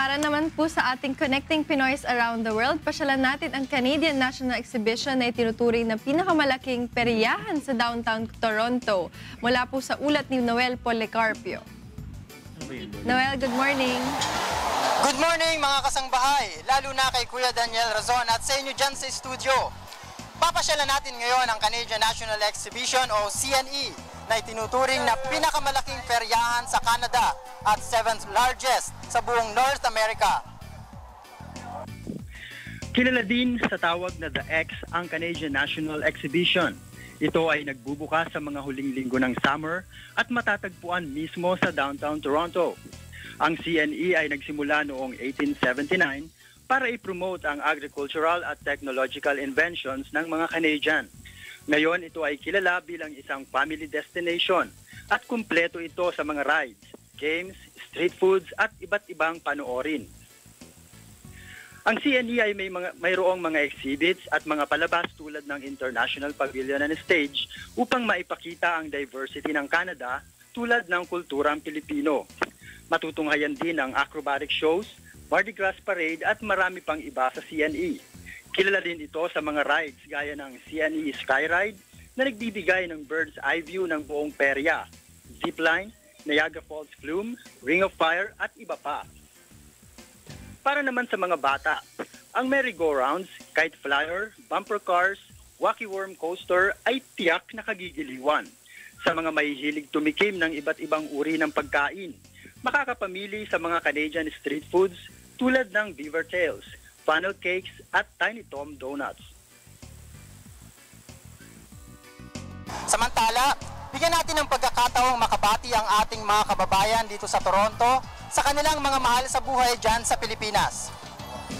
Para naman po sa ating Connecting Pinoys Around the World, pasyalan natin ang Canadian National Exhibition na itinuturing na pinakamalaking peryahan sa downtown Toronto. Mula po sa ulat ni Noel Policarpio. Noel, good morning. Good morning mga kasangbahay, lalo na kay Kuya Daniel Razon at sa inyo dyan sa studio. Papasyalan natin ngayon ang Canadian National Exhibition o CNE na itinuturing na pinakamalaking peryahan sa Canada at 7th largest sa buong North America. Kilala din sa tawag na The X ang Canadian National Exhibition. Ito ay nagbubukas sa mga huling linggo ng summer at matatagpuan mismo sa downtown Toronto. Ang CNE ay nagsimula noong 1879 para i-promote ang agricultural at technological inventions ng mga Canadian. Ngayon, ito ay kilala bilang isang family destination at kumpleto ito sa mga rides, games, street foods at iba't ibang panoorin. Ang CNE ay mayroong mga exhibits at mga palabas tulad ng International Pavilion and Stage upang maipakita ang diversity ng Canada tulad ng kulturang Pilipino. Matutunghayan din ang acrobatic shows, Mardi Gras Parade at marami pang iba sa CNE. Kilala din ito sa mga rides gaya ng CNE Skyride na nagbibigay ng bird's eye view ng buong perya, zipline, Niagara Falls Flume, Ring of Fire at iba pa. Para naman sa mga bata, ang merry-go-rounds, kite flyer, bumper cars, wacky worm coaster ay tiyak na kagigiliwan. Sa mga mahihilig tumikim ng iba't ibang uri ng pagkain, makakapamili sa mga Canadian street foods tulad ng beaver tails, funnel cakes at Tiny Tom donuts. Samantala, bigyan natin ng pagkakataong makabati ang ating mga kababayan dito sa Toronto sa kanilang mga mahal sa buhay dyan sa Pilipinas.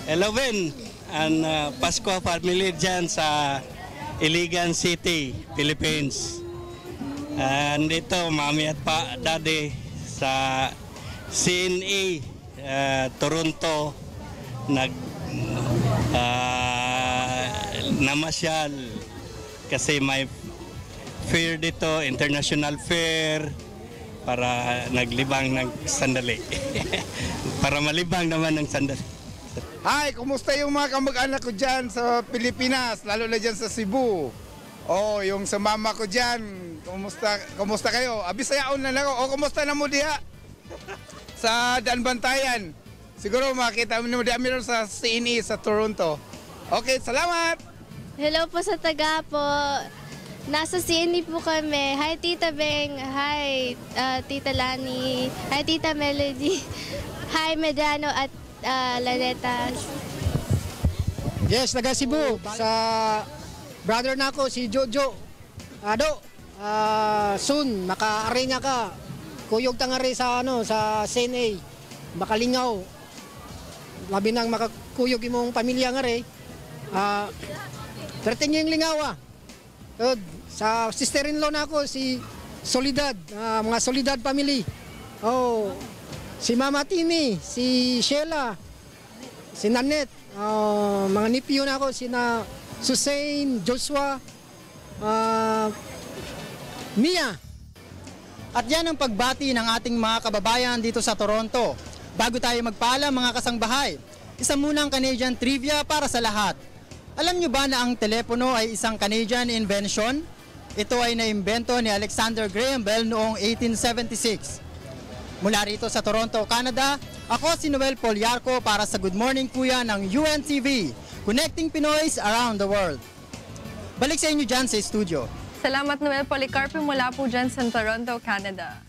Hello Ben, and Pasko family dyan sa Iligan City, Philippines. And ito, mami at pa, daddy sa CNE, Toronto, namasyal kasi may fair dito, international fair, para naglibang ng sandali. Para malibang naman ng sandali. Hi, kumusta yung mga kamag-anak ko dyan sa Pilipinas, lalo na dyan sa Cebu? Oh, yung sa mama ko dyan, kumusta kayo? Abisayaon na lang ako. O, kumusta na mo diha? Sa Daanbantayan. Siguro makita mo diha meron sa CNE sa Toronto. Okay, salamat! Hello po sa taga po. Nasa CNE po kami. Hi Tita Beng. Hi Tita Lani. Hi Tita Melody. Hi Medrano at Laneta. Yes, taga Cebu. Sa brother na ako, si Jojo. Ado, soon, maka-ari nga ka. Kuyog tangari sa, sa CNA. Makalingaw. Labi nang makakuyog imong pamilya nga rin. Perting yung lingawa. Sa sister-in-law na ako, si Solidad, mga Solidad family. Oh, si Mama Tini, si Sheila, si Nanette, mga nipyo na ako, sina Susain, Joshua, Mia. At yan ang pagbati ng ating mga kababayan dito sa Toronto. Bago tayo magpaalam mga kasangbahay, isa munang Canadian trivia para sa lahat. Alam nyo ba na ang telepono ay isang Canadian invention? Ito ay naimbento ni Alexander Graham Bell noong 1876. Mula rito sa Toronto, Canada, ako si Noel Policarpio para sa Good Morning Kuya ng UNTV, Connecting Pinoys Around the World. Balik sa inyo dyan sa studio. Salamat Noel Policarpio mula po dyan sa Toronto, Canada.